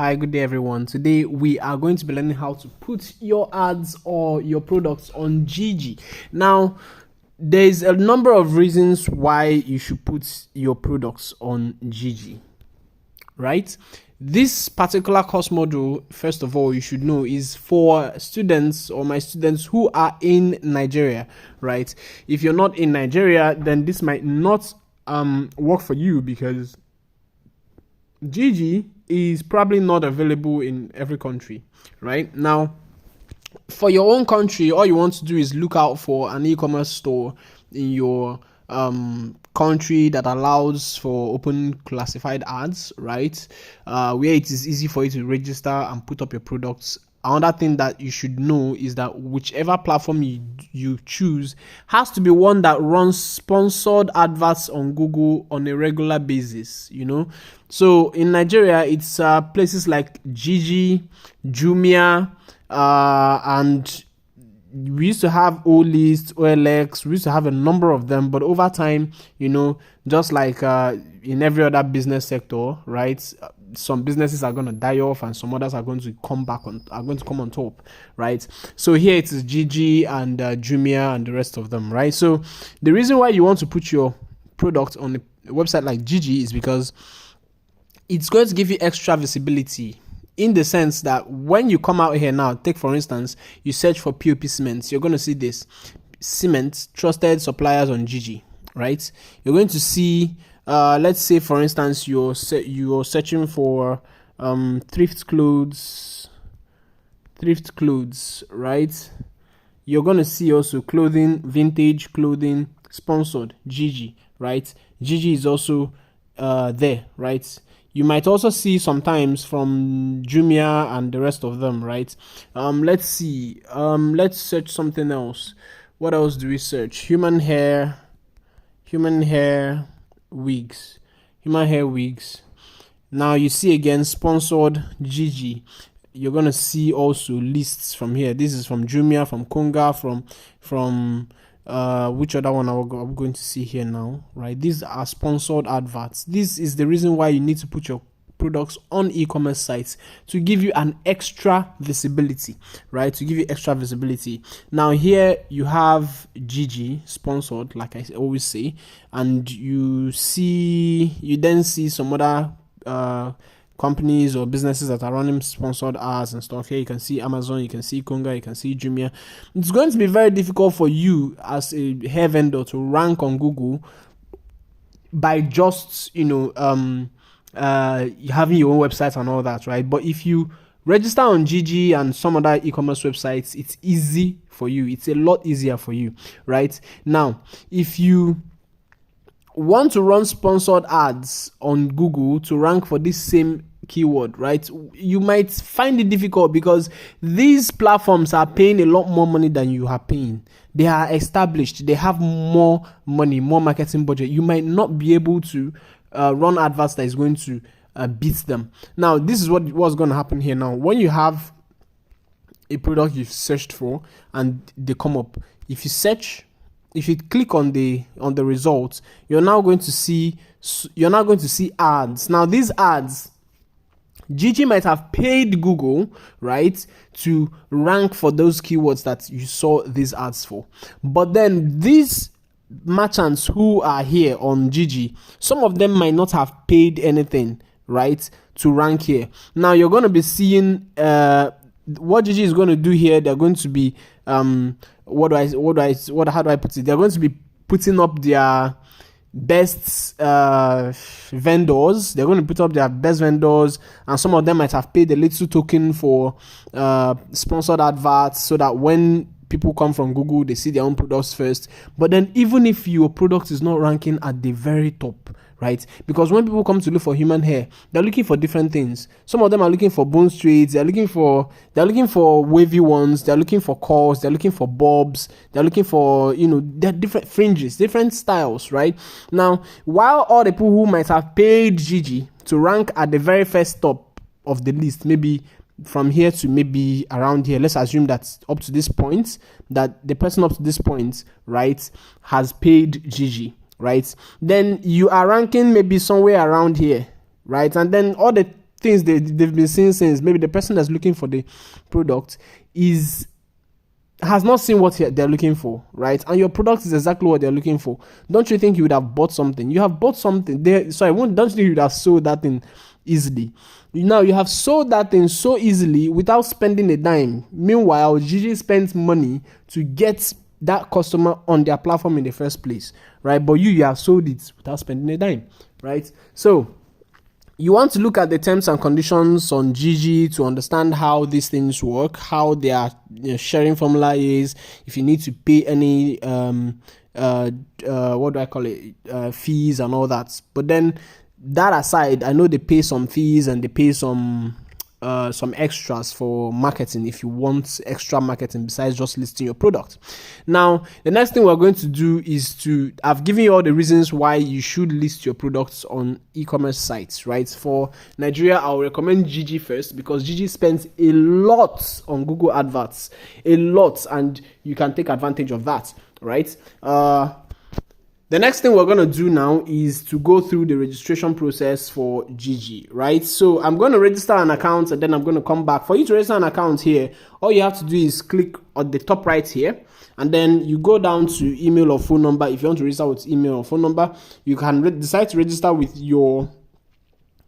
Hi, good day everyone. Today we are going to be learning how to put your ads or your products on Jiji. Now, there's a number of reasons why you should put your products on Jiji, right? This particular course module, first of all, you should know is for students or my students who are in Nigeria, right? If you're not in Nigeria, then this might not work for you because Jiji is probably not available in every country, right? Now, for your own country, all you want to do is look out for an e-commerce store in your country that allows for open classified ads, right? Where it is easy for you to register and put up your products. Another thing that you should know is that whichever platform you choose has to be one that runs sponsored adverts on Google on a regular basis, So in Nigeria, it's places like Jiji, Jumia, and we used to have OList, OLX, we used to have a number of them, but over time, just like in every other business sector, right? Some businesses are going to die off and some others are going to come on top, right? So here it is Jiji and Jumia and the rest of them, right? So the reason why you want to put your product on a website like Jiji is because it's going to give you extra visibility, in the sense that when you come out here now, take for instance, you search for POP cements, you're going to see this cement trusted suppliers on Jiji, right? You're going to see let's say for instance you're searching for thrift clothes, right? You're going to see also clothing, vintage clothing, sponsored, Jiji, right? Jiji is also there, right? You might also see sometimes from Jumia and the rest of them, right? Let's see. Let's search something else. What else do we search? Human hair wigs. Now you see again sponsored Jiji. You're gonna see also lists from here. This is from Jumia, from Konga, from which other one I'm going to see here now, right? These are sponsored adverts. This is the reason why you need to put your products on e-commerce sites, to give you an extra visibility, right? Now here you have Jiji sponsored, like I always say, and you then see some other companies or businesses that are running sponsored ads and stuff. Here you can see Amazon, you can see Konga, you can see Jumia. It's going to be very difficult for you as a hair vendor to rank on Google by just having your own website and all that, right? But if you register on Jiji and some other e-commerce websites, it's easy for you. It's a lot easier for you, right? Now, if you want to run sponsored ads on Google to rank for this same keyword, right, you might find it difficult because these platforms are paying a lot more money than you are paying. They are established, they have more money, more marketing budget. You might not be able to run adverts that is going to beat them. Now, this is what's going to happen here. Now, when you have a product you've searched for and they come up, if you click on the results, you're now going to see ads. Now, these ads, Jiji might have paid Google, right, to rank for those keywords that you saw these ads for. But then these merchants who are here on Jiji, some of them might not have paid anything, right, to rank here. Now you're going to be seeing what Jiji is going to do here. They're going to be how do I put it? They're going to be putting up their best vendors. They're going to put up their best vendors, and some of them might have paid a little token for sponsored adverts, so that when people come from Google, they see their own products first. But then even if your product is not ranking at the very top, right? Because when people come to look for human hair, they're looking for different things. Some of them are looking for bone straights, they're looking for wavy ones, they're looking for curls, they're looking for bobs, they're looking for, they're different fringes, different styles, right? Now, while all the people who might have paid Jiji to rank at the very first top of the list, maybe from here to maybe around here, let's assume that up to this point, that the person up to this point, right, has paid Jiji, right? Then you are ranking maybe somewhere around here, right? And then all the things they've been seeing since. Maybe the person that's looking for the product has not seen what they're looking for, right? And your product is exactly what they're looking for. Don't you think you would have bought something? You have bought something there. Sorry, don't you think you would have sold that thing easily? Now you have sold that thing so easily without spending a dime. Meanwhile, Jiji spends money to get that customer on their platform in the first place, right? But you have sold it without spending a dime, right? So you want to look at the terms and conditions on Jiji to understand how these things work, how their sharing formula is, if you need to pay any what do I call it, fees and all that. But then that aside, I know they pay some fees and they pay some extras for marketing if you want extra marketing besides just listing your product. Now, the next thing we're going to do is I've given you all the reasons why you should list your products on e-commerce sites, right? For Nigeria, I'll recommend Jiji first because Jiji spends a lot on Google adverts, a lot, and you can take advantage of that, right? The next thing we're going to do now is to go through the registration process for Jiji, right? So I'm going to register an account and then I'm going to come back. For you to register an account here, all you have to do is click on the top right here and then you go down to email or phone number. If you want to register with email or phone number, you can decide to register with your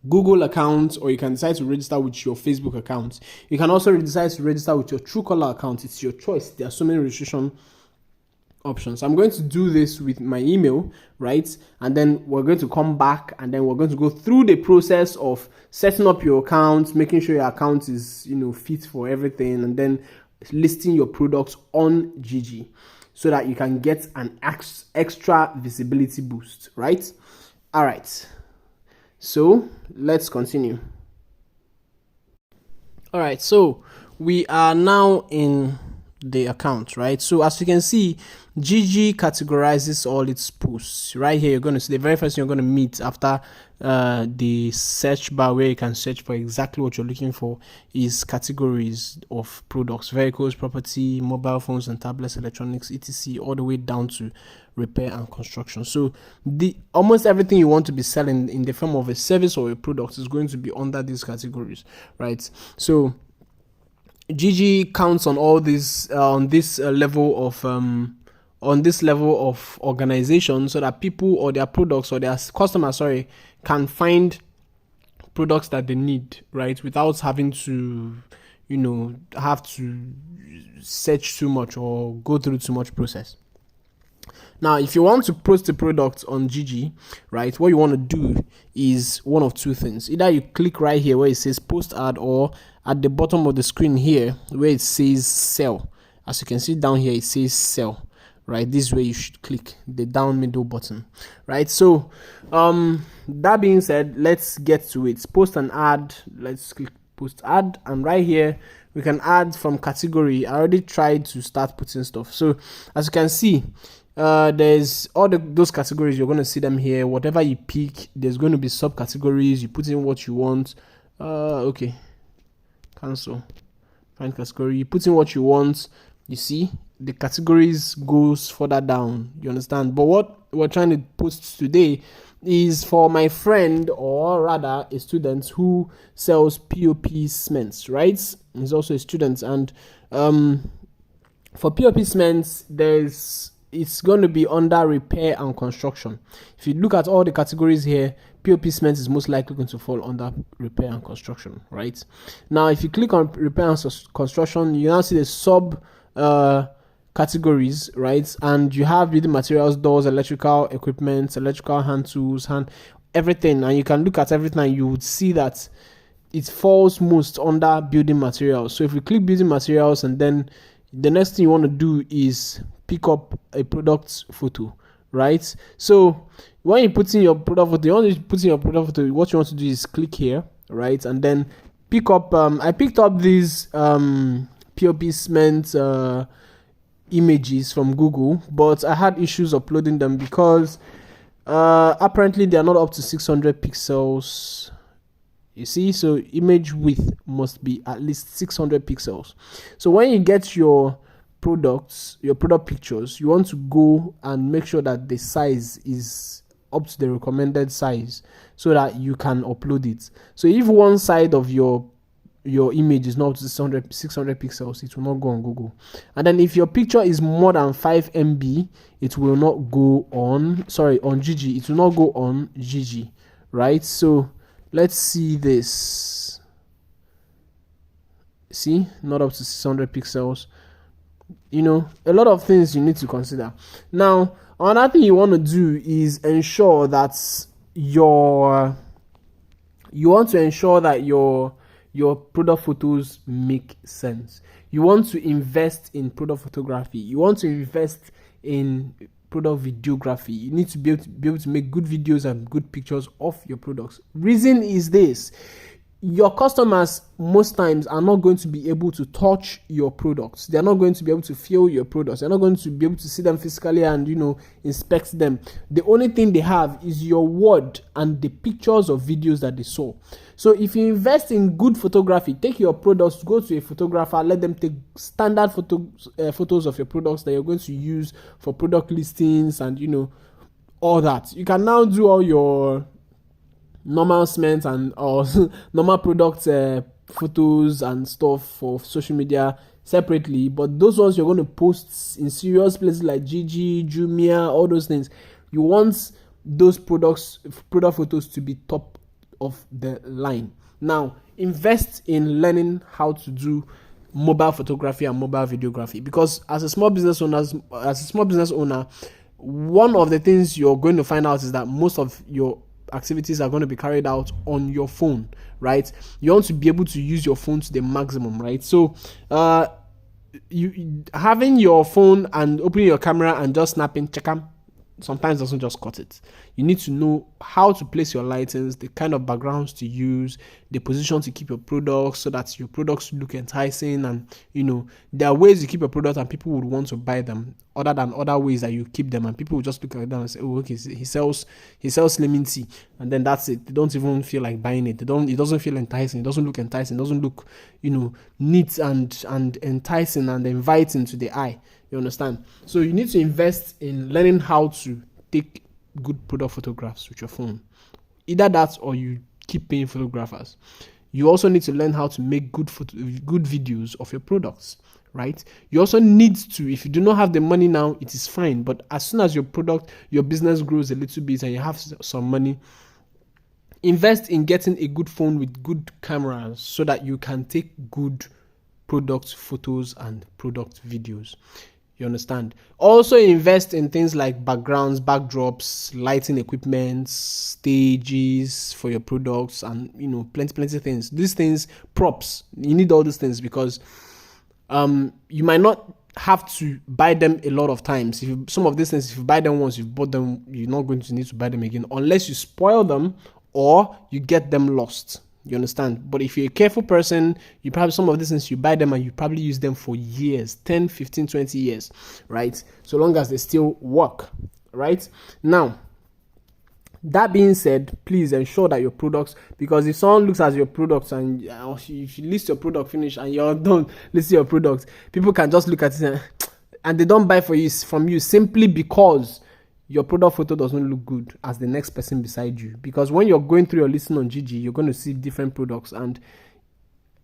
Google account or you can decide to register with your Facebook account. You can also decide to register with your Truecaller account. It's your choice. There are so many registration options. I'm going to do this with my email, right? And then we're going to come back and then we're going to go through the process of setting up your account, making sure your account is, fit for everything, and then listing your products on Jiji so that you can get an extra visibility boost, right? All right. So let's continue. All right. So we are now in the account, right? So as you can see, Jiji categorizes all its posts. Right here, you're going to see the very first thing you're going to meet after the search bar where you can search for exactly what you're looking for is categories of products: vehicles, property, mobile phones and tablets, electronics, etc., all the way down to repair and construction. So almost everything you want to be selling in the form of a service or a product is going to be under these categories, right? So Jiji counts on all this on this level of organization so that people or their products or their customers can find products that they need, right, without having to have to search too much or go through too much process. Now, if you want to post a product on Jiji, right, what you want to do is one of two things. Either you click right here where it says post ad, or at the bottom of the screen here where it says sell. As you can see down here, it says sell, right? This is where you should click the down middle button, right? So that being said, let's get to it. Post an ad. Let's click post ad, and right here we can add from category. I already tried to start putting stuff. So as you can see, there's all those categories. You're going to see them here. Whatever you pick, there's going to be subcategories. You put in what you want. Okay, cancel, find category. You put in what you want. You see the categories goes further down. You understand? But what we're trying to post today is for my friend, or rather a student who sells POP cements, right? He's also a student, and for POP cements, it's going to be under repair and construction. If you look at all the categories here, POP cement is most likely going to fall under repair and construction, right? Now, if you click on repair and construction, you now see the sub categories, right? And you have building materials, doors, electrical equipment, electrical hand tools, everything. And you can look at everything and you would see that it falls most under building materials. So if you click building materials, and then the next thing you want to do is pick up a product photo, right? So when you put in your product photo, what you want to do is click here, right? And then pick up, I picked up these POP cement images from Google, but I had issues uploading them because apparently they are not up to 600 pixels. You see, so image width must be at least 600 pixels. So when you get your product pictures, you want to go and make sure that the size is up to the recommended size so that you can upload it. So if one side of your image is not up to 600 pixels, it will not go on Google. And then if your picture is more than 5 MB, it will not go on Jiji. It will not go on Jiji, right? So let's see this. See, not up to 600 pixels. You know, a lot of things you need to consider. Now, another thing you want to do is ensure that your product photos make sense. You want to invest in product photography. You want to invest in product videography. You need to be able to make good videos and good pictures of your products. Reason is this: your customers most times are not going to be able to touch your products. They're not going to be able to feel your products. They're not going to be able to see them physically and, you know, inspect them. The only thing they have is your word and the pictures or videos that they saw. So if you invest in good photography, take your products, go to a photographer, let them take standard photos of your products that you're going to use for product listings and, you know, all that. You can now do all your normal cement and or normal product photos and stuff for social media separately, but those ones you're going to post in serious places like Jiji, Jumia, all those things. You want those product photos to be top of the line. Now, invest in learning how to do mobile photography and mobile videography, because as a small business owner, one of the things you're going to find out is that most of your activities are going to be carried out on your phone, right? You want to be able to use your phone to the maximum, right? So you having your phone and opening your camera and just snapping check-em sometimes doesn't just cut it. You need to know how to place your lightings, the kind of backgrounds to use, the position to keep your products so that your products look enticing. And, you know, there are ways you keep your product and people would want to buy them other than other ways that you keep them, and people will just look at them and say, oh, okay, he sells lemon tea, and then that's it. They don't even feel like buying it. It doesn't feel enticing. It doesn't look enticing. It doesn't look, you know, neat and enticing and inviting to the eye. You understand? So you need to invest in learning how to take good product photographs with your phone. Either that or you keep paying photographers. You also need to learn how to make good videos of your products, right? You also need to, if you do not have the money now, it is fine. But as soon as your business grows a little bit and you have some money, invest in getting a good phone with good cameras so that you can take good product photos and product videos. You understand? Also invest in things like backgrounds, backdrops, lighting equipment, stages for your products, and, you know, plenty of things. These things, props, you need all these things because you might not have to buy them a lot of times. Some of these things, if you buy them once, you've bought them, you're not going to need to buy them again unless you spoil them or you get them lost. You understand? But if you're a careful person, you probably, some of these things, you buy them and you probably use them for years, 10, 15, 20 years, right? So long as they still work, right? Now, that being said, please ensure that your products, because if someone looks at your products and if you list your product finish and you're done listing your products, people can just look at it and they don't buy from you simply because your product photo doesn't look good as the next person beside you. Because when you're going through your listing on Jiji, you're going to see different products and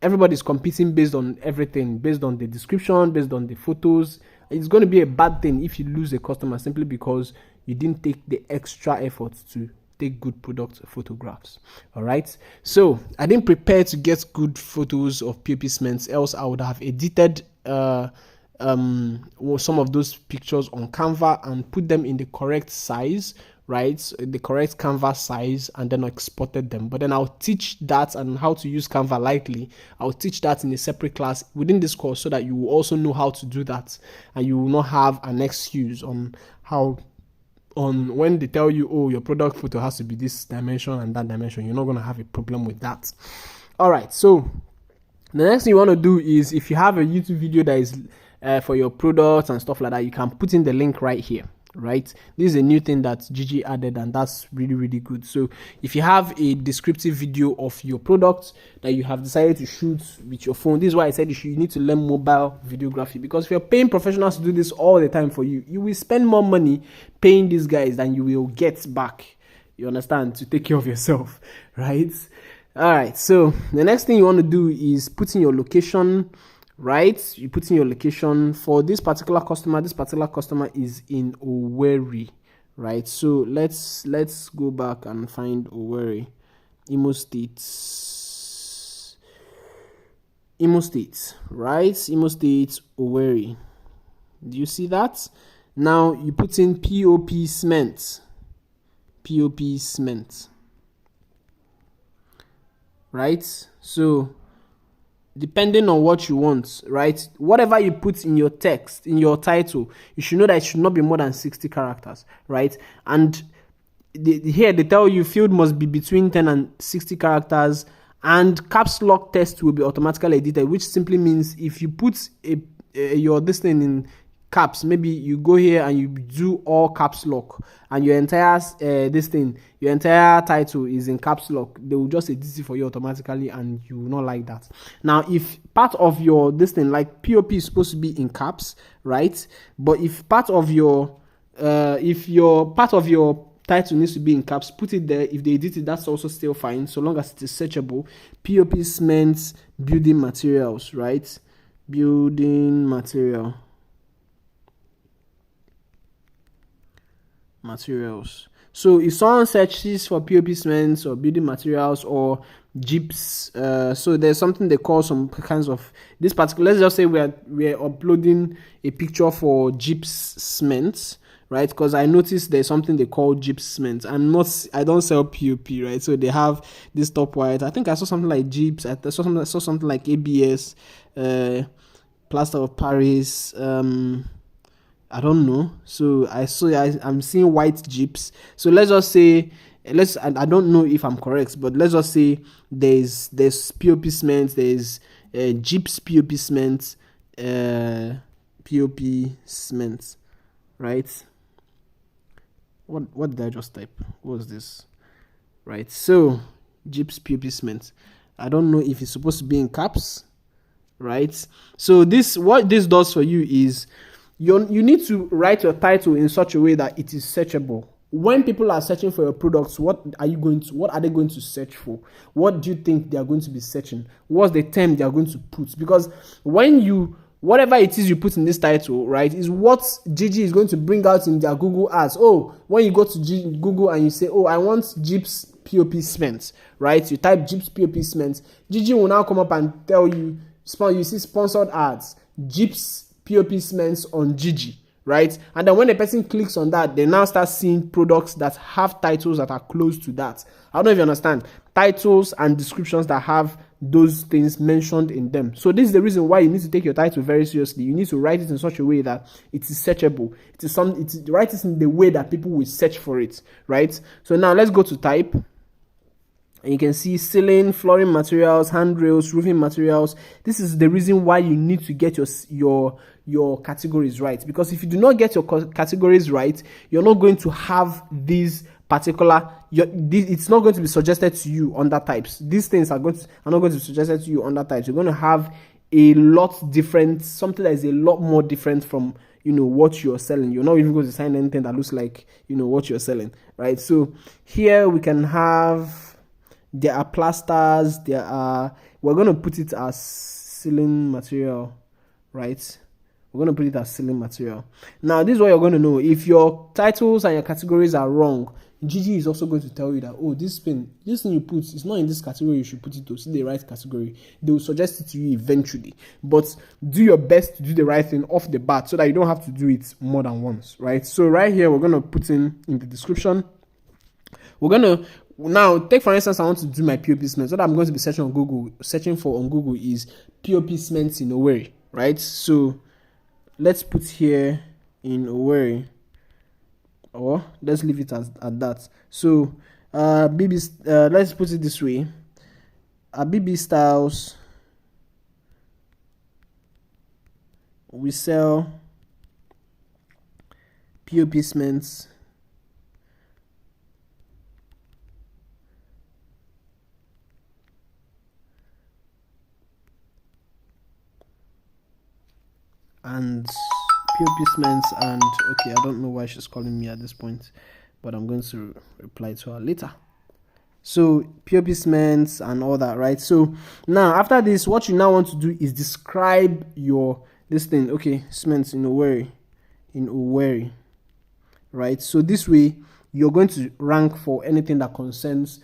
everybody's competing based on everything, based on the description, based on the photos. It's going to be a bad thing if you lose a customer simply because you didn't take the extra effort to take good product photographs. All right. So I didn't prepare to get good photos of POP cements, else I would have edited some of those pictures on Canva and put them in the correct size, right? The correct canvas size, and then exported them. But then I'll teach that and how to use Canva lightly. I'll teach that in a separate class within this course so that you will also know how to do that and you will not have an excuse on when they tell you, oh, your product photo has to be this dimension and that dimension. You're not going to have a problem with that. All right. So the next thing you want to do is, if you have a YouTube video that is for your products and stuff like that, you can put in the link right here, right? This is a new thing that Jiji added, and that's really good. So if you have a descriptive video of your products that you have decided to shoot with your phone, this is why I said you need to learn mobile videography, because if you're paying professionals to do this all the time for you, you will spend more money paying these guys than you will get back. You understand? To take care of yourself, right? All right. So the next thing you want to do is put in your location, right? You put in your location for this particular customer. This particular customer is in Owerri, right? So let's go back and find Owerri, Imo State. Imo State, right? Imo State, Owerri. Do you see that? Now you put in POP cement. POP cement. Right? So depending on what you want, right? Whatever you put in your text, in your title, you should know that it should not be more than 60 characters, right? And here they tell you field must be between 10 and 60 characters, and caps lock text will be automatically edited, which simply means if you put your this thing in caps, maybe you go here and you do all caps lock, and your entire your entire title is in caps lock, they will just edit it for you automatically, and you will not like that. Now if part of your this thing, like POP is supposed to be in caps, right? But if part of your title needs to be in caps, put it there. If they edit it, that's also still fine, so long as it is searchable. POP cement building materials, right? Building materials. So if someone searches for POP cements or building materials or gyps, so there's something they call some kinds of this particular. Let's just say we're uploading a picture for gyps cement, right? Because I noticed there's something they call gyps cement. I don't sell POP, right? So they have this top white. I think I saw something like gyps. I saw something like ABS, plaster of Paris. I don't know. So I'm seeing white gyps. So let's just say, I don't know if I'm correct, but let's just say there's POP cement, there's gyps POP cement, POP cement, right? What did I just type? What was this? Right. So gyps POP cement. I don't know if it's supposed to be in caps, right? So what this does for you is you need to write your title in such a way that it is searchable. When people are searching for your products, what are they going to search for? What do you think they are going to be searching? What's the term they are going to put? Because whatever it is you put in this title, right, is what Jiji is going to bring out in their Google ads. Oh, when you go to Google and you say, oh, I want gyps POP cement, right? You type gyps POP cement. Jiji will now come up and tell you, you see sponsored ads, gyps POP cements on Jiji, right? And then when the person clicks on that, they now start seeing products that have titles that are close to that. I don't know if you understand. Titles and descriptions that have those things mentioned in them. So this is the reason why you need to take your title very seriously. You need to write it in such a way that it is searchable. Write it in the way that people will search for it, right? So now let's go to type. And you can see ceiling, flooring materials, handrails, roofing materials. This is the reason why you need to get your categories right. Because if you do not get your categories right, you're not going to have these particular. It's not going to be suggested to you under types. These things are not going to be suggested to you under types. You're going to have a lot different, something that is a lot more different from what you're selling. You're not even going to sign anything that looks like what you're selling, right? So here we can have. There are plasters, we're going to put it as ceiling material, right? We're going to put it as ceiling material. Now, this is what you're going to know. If your titles and your categories are wrong, Jiji is also going to tell you that, oh, this thing you put, it's not in this category, you should put it to see the right category. They will suggest it to you eventually. But do your best to do the right thing off the bat so that you don't have to do it more than once, right? So right here, we're going to put in the description. We're going to now take, for instance, I want to do my POP cement. What I'm going to be searching for on Google is POP cement in Owerri, right? So let's put here in Owerri, or let's leave it at that. So let's put it this way. BB Styles, we sell POP cements and POP cements and okay, I don't know why she's calling me at this point, but I'm going to reply to her later. So POP cements and all that, right? So now after this, what you now want to do is describe your this thing. Okay, cements in Owerri, right? So this way you're going to rank for anything that concerns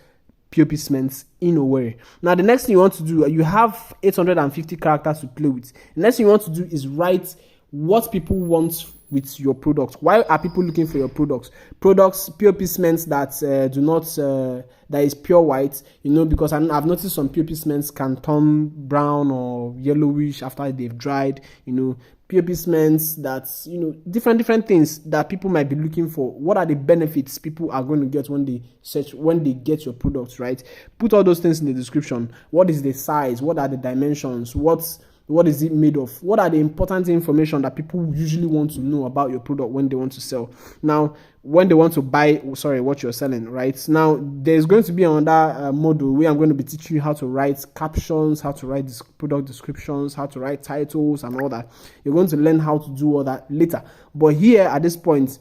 POP cements in Owerri. Now the next thing you want to do, you have 850 characters to play with. The next thing you want to do is write what people want with your product. Why are people looking for your products? POP cements that do not that is pure white, because I've noticed some POP cements can turn brown or yellowish after they've dried, POP cements that's different things that people might be looking for. What are the benefits people are going to get when they get your products, right? Put all those things in the description. What is the size? What are the dimensions? What is it made of? What are the important information that people usually want to know about your product when they want to sell? Now, when they want to buy, what you're selling, right? Now, there's going to be another module where I'm going to be teaching you how to write captions, how to write product descriptions, how to write titles and all that. You're going to learn how to do all that later. But here, at this point,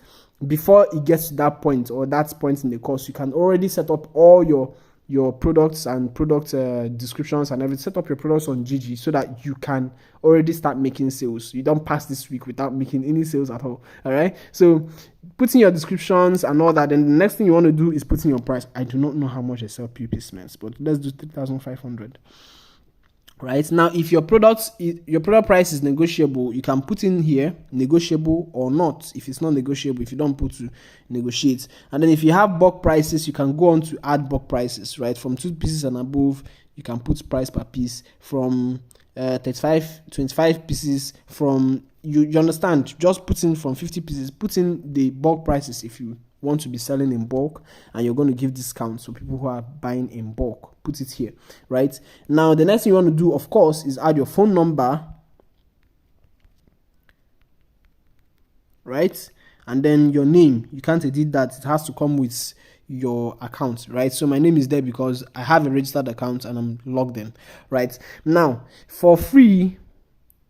before it gets to that point or that point in the course, you can already set up all your products and product descriptions and everything. Set up your products on Jiji so that you can already start making sales. You don't pass this week without making any sales at all right? So put in your descriptions and all that. Then the next thing you want to do is put in your price. I do not know how much I sell POP cements, but let's do 3,500. Right now, if your product price is negotiable, you can put in here negotiable or not. If it's not negotiable, if you don't put to negotiate, and then if you have bulk prices, you can go on to add bulk prices, right? From 2 pieces and above, you can put price per piece. From 25 pieces, from you understand, just put in from 50 pieces, put in the bulk prices if you want to be selling in bulk and you're going to give discounts to people who are buying in bulk. Put it here, right? Now the next thing you want to do, of course, is add your phone number, right? And then your name. You can't edit that. It has to come with your account, right? So my name is there because I have a registered account and I'm logged in, right? Now for free,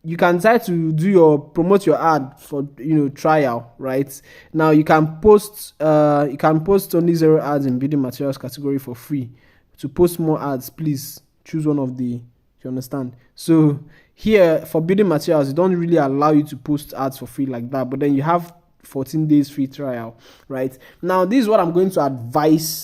you can try to promote your ad for trial, right? Now you can post only 0 ads in building materials category for free. To post more ads, please choose one of the, you understand? So here for building materials, it don't really allow you to post ads for free like that, but then you have 14 days free trial, right? Now this is what I'm going to advise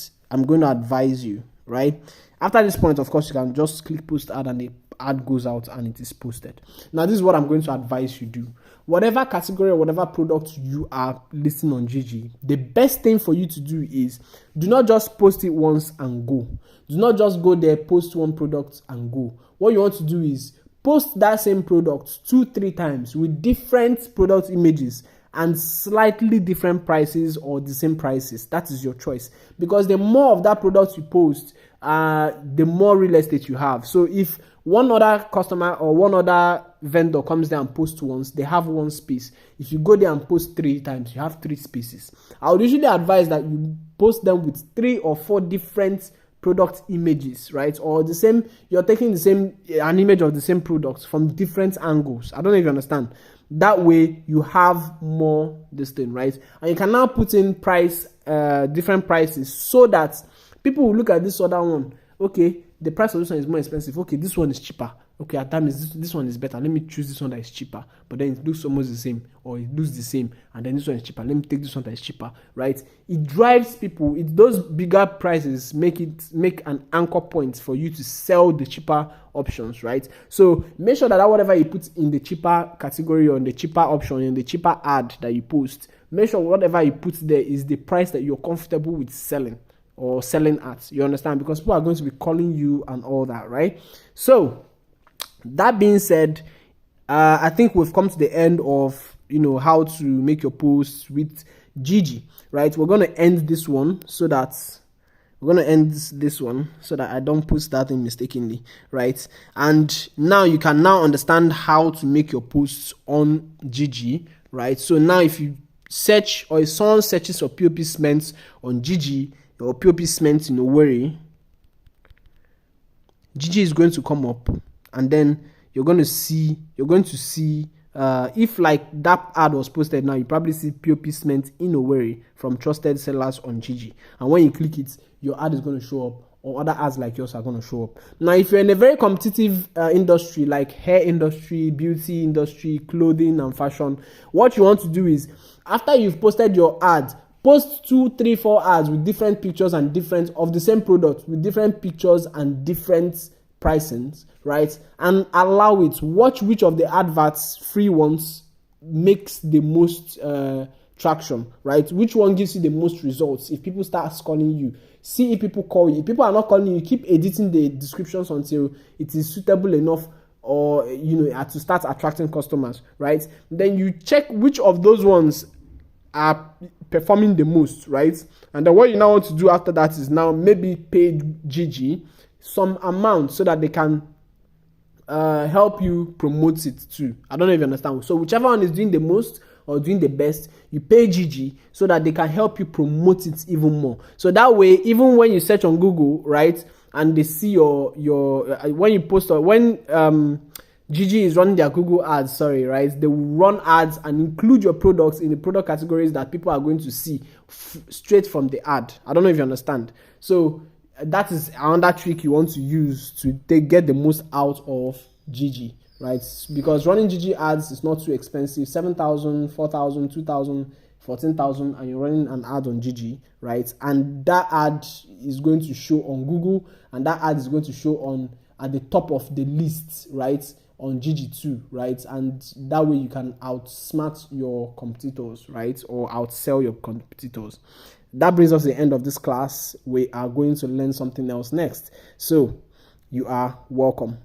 you, right? After this point, of course, you can just click post ad and the ad goes out and it is posted. Now this is what I'm going to advise you do. Whatever category or whatever product you are listing on Jiji, the best thing for you to do is do not just post it once and go. Do not just go there, post one product and go. What you want to do is post that same product 2-3 times with different product images and slightly different prices or the same prices. That is your choice, because the more of that product you post, the more real estate you have. So if one other customer or one other vendor comes there and posts once, they have 1 space. If you go there and post 3 times, you have 3 spaces. I would usually advise that you post them with 3 or 4 different product images, right? Or the same, you're taking an image of the same product from different angles. I don't know if you understand. That way you have more this thing, right? And you can now put in different prices so that people will look at this other one. Okay, the price of this one is more expensive. Okay, this one is cheaper. Okay, at times this one is better. Let me choose this one that is cheaper. But then it looks almost the same, or it looks the same, and then this one is cheaper. Let me take this one that is cheaper, right? It drives people. Those bigger prices make an anchor point for you to sell the cheaper options, right? So make sure that whatever you put in the cheaper category or in the cheaper option, in the cheaper ad that you post, make sure whatever you put there is the price that you're comfortable with selling or selling at. You understand? Because people are going to be calling you and all that, right? So that being said, I think we've come to the end of how to make your posts with Jiji, right? We're going to end this one so that I don't post that thing mistakenly, right? And now you can understand how to make your posts on Jiji, right? So now if you search, or if someone searches for POP cements on Jiji or POP cements in Owerri, Jiji is going to come up, and then you're going to see If like that ad was posted now, you probably see POP cement in Owerri from trusted sellers on Jiji, and when you click it, your ad is going to show up, or other ads like yours are going to show up. Now, if you're in a very competitive industry like hair industry, beauty industry, clothing and fashion, what you want to do is, after you've posted your ad, post 2, 3, 4 ads with different pictures and different of the same product with different pictures and different pricings, right? And allow it. Watch which of the adverts, free ones, makes the most traction, right? Which one gives you the most results? If people start calling you, see if people call you. If people are not calling you, keep editing the descriptions until it is suitable enough, or to start attracting customers, right? Then you check which of those ones are performing the most, right? And then what you now want to do after that is now maybe pay Jiji some amount so that they can help you promote it too. I don't know if you understand. So whichever one is doing the most or doing the best, you pay Jiji so that they can help you promote it even more. So that way, even when you search on Google, right, and they see your when you post, or when Jiji is running their Google ads, right, they will run ads and include your products in the product categories that people are going to see straight from the ad. I don't know if you understand. So that is another trick you want to use to get the most out of Jiji, right? Because running Jiji ads is not too expensive. 7,000, 4,000, 2,000, 14,000, and you're running an ad on Jiji, right? And that ad is going to show on Google, and that ad is going to show at the top of the list, right, on Jiji too, right? And that way you can outsmart your competitors, right, or outsell your competitors. That brings us to the end of this class. We are going to learn something else next. So you are welcome.